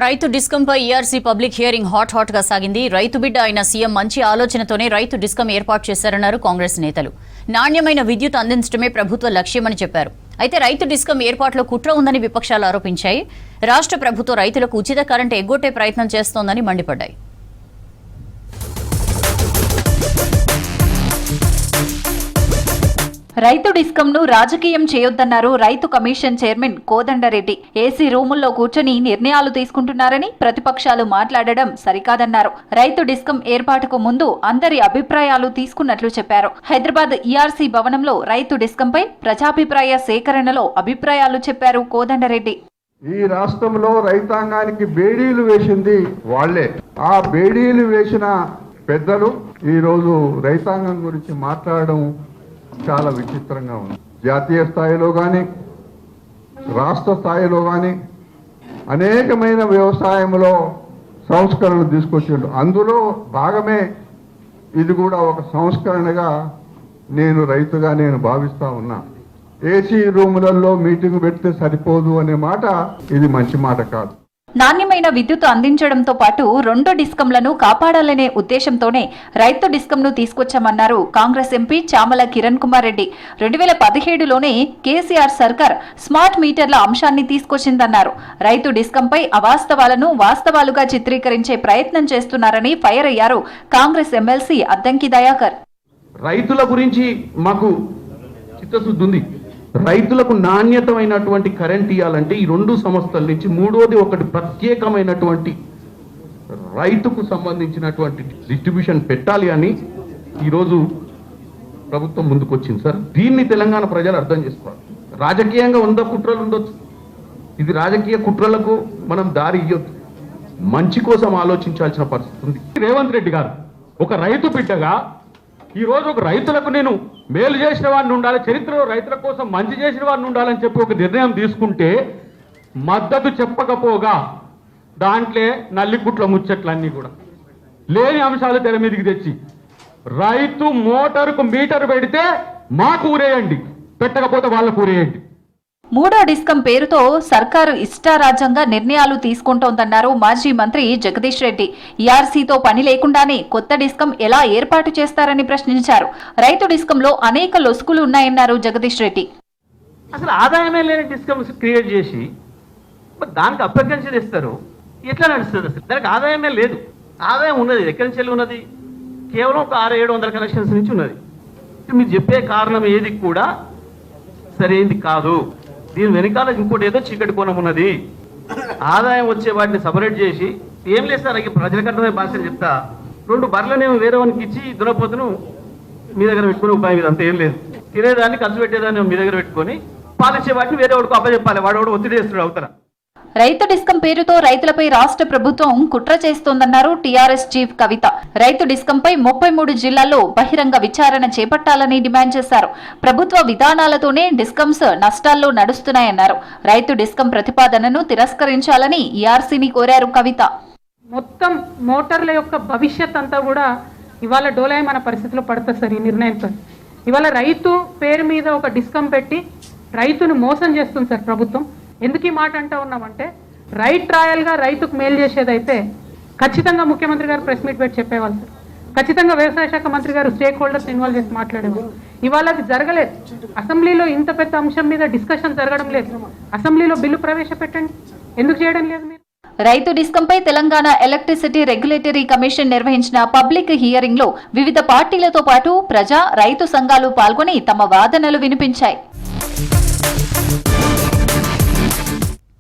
రైతు డిస్కంపై ERC public hearing hot గా సాగింది. రైతు బిడ్డ అయిన సీఎం మంచి ఆలోచనతోనే రైతు డిస్కం ఏర్పాటు చేశారన్నారు కాంగ్రెస్ నేతలు. నాణ్యమైన విద్యుత్ అందించడమే ప్రభుత్వ లక్ష్యమని చెప్పారు. అయితే రైతు డిస్కం ఏర్పాటులో కుట్ర ఉందని విపక్షాలు ఆరోపించాయి. రాష్ట్ర ప్రభుత్వం రైతులకు ఉచిత కరెంటు ఎగ్గొట్టే ప్రయత్నం చేస్తోందని మండిపడ్డాయి. రైతు డిస్కంను రాజకీయం చేయొద్దన్నారు రైతు కమిషన్ చైర్మన్ కోదండరెడ్డి. ఏసీ రూముల్లో కూర్చొని నిర్ణయాలు తీసుకుంటున్నారని ప్రతిపక్షాలు మాట్లాడడం సరికాదన్నారు. రైతు డిస్కం ఏర్పాటుకు ముందు అందరి అభిప్రాయాలు తీసుకున్నట్లు చెప్పారు. హైదరాబాద్ ఈఆర్సీ భవనంలో రైతు డిస్కంపై ప్రజాభిప్రాయ సేకరణలో అభిప్రాయాలు చెప్పారు కోదండరెడ్డి. ఈ రాష్ట్రంలో రైతాంగానికి బేడీలు వేసింది వాళ్లే. ఆ బేడీలు వేసిన పెద్దలు ఈ రోజు రైతాంగం గురించి మాట్లాడడం చాలా విచిత్రంగా ఉంది. జాతీయ స్థాయిలో కానీ రాష్ట్ర స్థాయిలో కానీ అనేకమైన వ్యవసాయంలో సంస్కరణలు తీసుకొచ్చిండు. అందులో భాగమే ఇది కూడా ఒక సంస్కరణగా రైతుగా నేను భావిస్తా ఉన్నా. ఏసీ రూములలో మీటింగ్ పెడితే సరిపోదు అనే మాట ఇది మంచి మాట కాదు. నాణ్యమైన విద్యుత్ అందించడంతో పాటు 2 డిస్కంలను కాపాడాలనే ఉద్దేశంతోనే రైతు డిస్కంను తీసుకొచ్చామన్నారు కాంగ్రెస్ ఎంపీ చామల కిరణ్ కుమార్ రెడ్డి. 2017లోనే కేసీఆర్ సర్కార్ స్మార్ట్ మీటర్ల అంశాన్ని తీసుకొచ్చిందన్నారు. రైతు డిస్కంపై అవాస్తవాలను వాస్తవాలుగా చిత్రీకరించే ప్రయత్నం చేస్తున్నారని ఫైర్ అయ్యారు కాంగ్రెస్ ఎమ్మెల్సీ అద్దంకి దయాకర్. రైతుల గురించి మాకు చిత్తశుద్ధి ఉంది. రైతులకు నాణ్యతమైనటువంటి కరెంట్ ఇవ్వాలంటే ఈ 2 సంస్థల నుంచి మూడోది ఒకటి ప్రత్యేకమైనటువంటి రైతుకు సంబంధించినటువంటి డిస్ట్రిబ్యూషన్ పెట్టాలి అని ఈరోజు ప్రభుత్వం ముందుకొచ్చింది సార్. దీన్ని తెలంగాణ ప్రజలు అర్థం చేసుకోవాలి. రాజకీయంగా కుట్రలు ఉండొచ్చు. ఇది రాజకీయ కుట్రలకు మనం దారి ఇవ్వద్దు. మంచి కోసం ఆలోచించాల్సిన పరిస్థితి ఉంది. రేవంత్ రెడ్డి గారు ఒక రైతు బిడ్డగా ఈరోజు ఒక రైతులకు నేను మేలు చేసిన వాడిని ఉండాలి, చరిత్రలో రైతుల కోసం మంచి చేసిన వాడిని ఉండాలని చెప్పి ఒక నిర్ణయం తీసుకుంటే మద్దతు చెప్పకపోగా దాంట్లో నల్లికుట్ల ముచ్చట్లన్నీ కూడా లేని అంశాలు తెర మీదకి తెచ్చి రైతు మోటారుకు మీటర్ పెడితే మాకు ఊరేయండి, పెట్టకపోతే వాళ్ళకు ఊరేయండి. 3వ డిస్కం పేరుతో సర్కారు ఇష్టారాజ్యంగా నిర్ణయాలు తీసుకుంటోందన్నారు మాజీ మంత్రి జగదీష్ రెడ్డి. ఈఆర్సీతో పని లేకుండానే కొత్త డిస్కం ఎలా ఏర్పాటు చేస్తారని ప్రశ్నించారు. రైతు డిస్కంలో అనేక లొసుకులు ఉన్నాయన్నారు జగదీష్ రెడ్డి. అసలు ఆదాయమే లేని డిస్కమ్స్ క్రియేట్ చేసి దానికి అప్లికెన్షన్ ఇస్తారు. ఎట్లా నడుస్తుంది? అసలు దానికి ఆదాయమే లేదు. ఆదాయం ఉన్నది ఎక్కడి నుంచి ఉన్నది? కేవలం ఒక 600-700 కనెక్షన్స్ నుంచి ఉన్నది. మీరు చెప్పే కారణం ఏది కూడా సరైనది కాదు. దీని వెనకాల ఇంకోటి ఏదో చీకటి కోణం ఉన్నది. ఆదాయం వచ్చే వాటిని సపరేట్ చేసి ఏం లేదు సార్, ప్రజలకు అర్థమే భాషను చెప్తా. 2 బర్రెలనేమో వేరే వానికి ఇచ్చి దున్నపోతును మీ దగ్గర పెట్టుకుని ఉపాయం మీద అంత ఏం లేదు. తినేదాన్ని ఖర్చు పెట్టేదాన్ని మీ దగ్గర పెట్టుకొని పాలిచ్చే వాటిని వేరే వాడికి అప్పచెప్పాలి. వాడు ఒత్తిడి చేస్తున్నాడు అవుతారా? రైతు డిస్కం పేరుతో రైతులపై రాష్ట్ర ప్రభుత్వం కుట్ర చేస్తోందన్నారు టీఆర్ఎస్ చీఫ్ కవిత. రైతు డిస్కంపై 33 జిల్లాల్లో బహిరంగ విచారణ చేపట్టాలని డిమాండ్ చేశారు. ప్రభుత్వ విధానాలతోనే డిస్కమ్స్ నష్టాల్లో నడుస్తున్నాయన్నారు. రైతు డిస్కం ప్రతిపాదనను తిరస్కరించాలని ఈఆర్సీని కోరారు కవిత. మొత్తం మోటార్ల యొక్క భవిష్యత్ అంతా కూడా ఇవాళ డోలాయమాన పరిస్థితిలో పడుతుంది సార్. ఈ నిర్ణయంతో ఇవాళ రైతు పేరు మీద ఒక డిస్కం పెట్టి రైతును మోసం చేస్తుంది సార్ ప్రభుత్వం. ఎందుకు ఈ మాట అంటూ ఉన్నామంటే రైట్ ట్రయల్గా రైతుకు మేలు చేసేదైతే ఖచ్చితంగా ముఖ్యమంత్రి గారు ప్రెస్ మీట్ పెట్టి చెప్పేవాళ్ళు సార్. ఖచ్చితంగా వ్యవసాయ శాఖ మంత్రి గారు స్టేక్ హోల్డర్స్ ఇన్వాల్వ్ చేసి మాట్లాడేవారు. ఇవాళ అది జరగలేదు. అసెంబ్లీలో ఇంత పెద్ద అంశం మీద డిస్కషన్ జరగడం లేదు. అసెంబ్లీలో బిల్లు ప్రవేశపెట్టండి, ఎందుకు చేయడం లేదు మీరు? రైతు డిస్కంపై తెలంగాణ ఎలక్ట్రిసిటీ రెగ్యులేటరీ కమిషన్ నిర్వహించిన పబ్లిక్ హియరింగ్ లో వివిధ పార్టీలతో పాటు ప్రజా రైతు సంఘాలు పాల్గొని తమ వాదనలు వినిపించాయి.